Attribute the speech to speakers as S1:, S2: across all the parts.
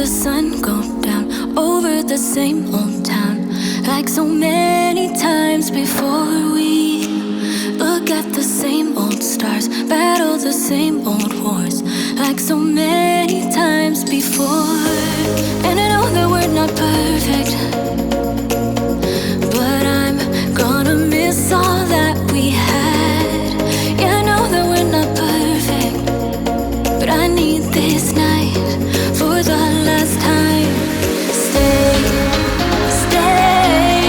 S1: the sun go down over the same old town, like so many times before. We look at the same old stars, battle the same old wars, like so many times before. And I know that we're not perfect, but I'm gonna miss all that we had. Yeah, I know that we're not perfect, but I need this night for the last time. Stay, stay.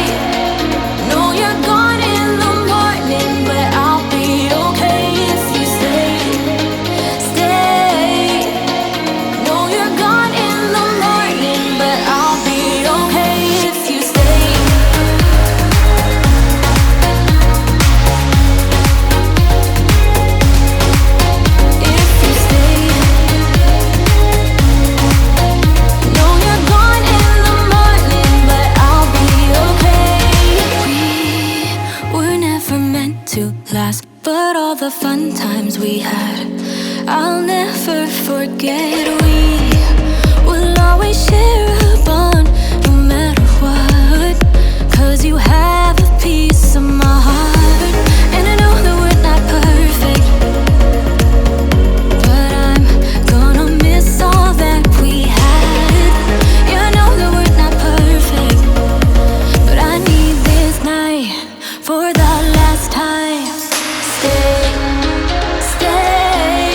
S1: Know you're gone in the morning, but I'll be okay if you stay. Stay. Know you're gone in the morning, but I'll be okay if you stay. If you stay. Know you're gone in the morning, but I'll be okay. We were never meant to last, but all the fun times we had, I'll never forget. We will always share a bond, no matter what, 'cause you have a piece of my heart. And I know that we're not perfect, but I'm gonna miss all that we had. Yeah, I know that we're not perfect, but I need this night for the last time. Stay, stay.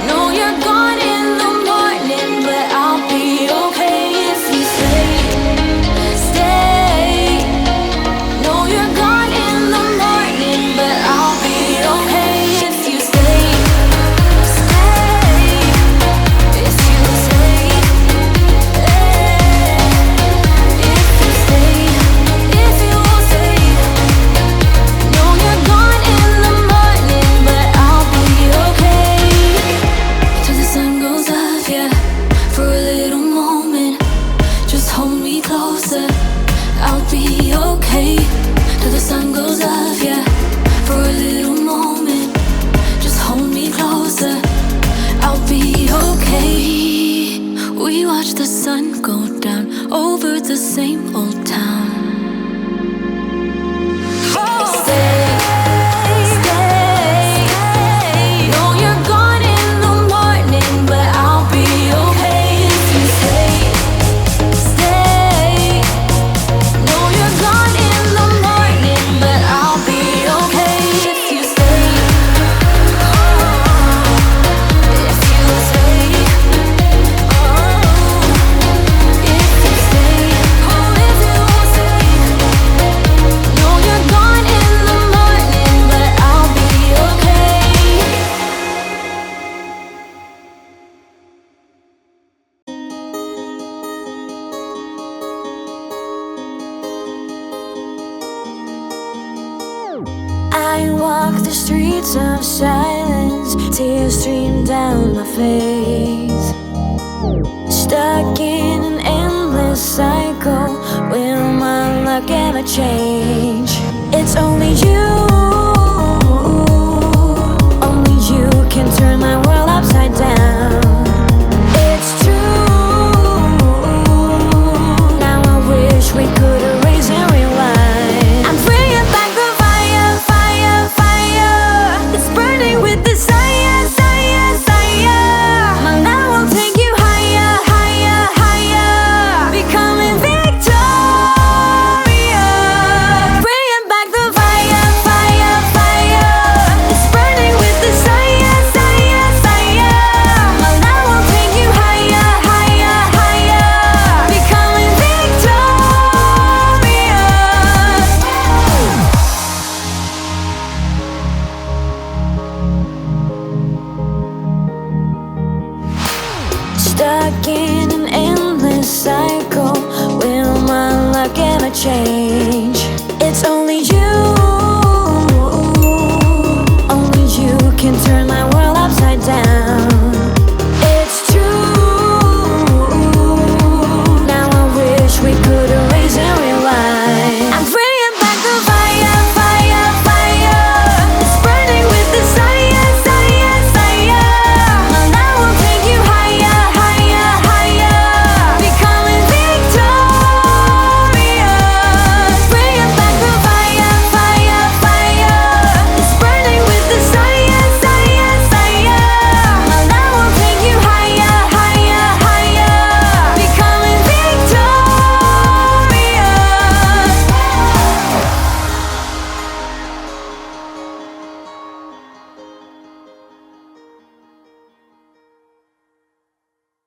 S1: Know you're gone in the morning, but I'll be okay if you stay. Stay. Know you're gone in the morning, but I'll be okay if you stay. Stay. If you stay. If you stay. If you stay. Know you're gone in the morning, but I'll be okay. Till the sun goes up, yeah, for a little moment. Just hold me closer, I'll be okay. Till the sun goes up, yeah, for a little moment. Just hold me closer, I'll be okay. We watch the sun go down over the same old town. Stay, stay. Know you're gone in the morning, but I'll be okay if you stay. Stay. Know you're gone in the morning, but I'll be okay if you stay. If you stay. If you stay. Oh, if you stay. Know you're gone in the morning, but I'll be okay. I walk the streets of silence, tears stream down my face. Stuck in an endless cycle, will my luck ever change? It's only you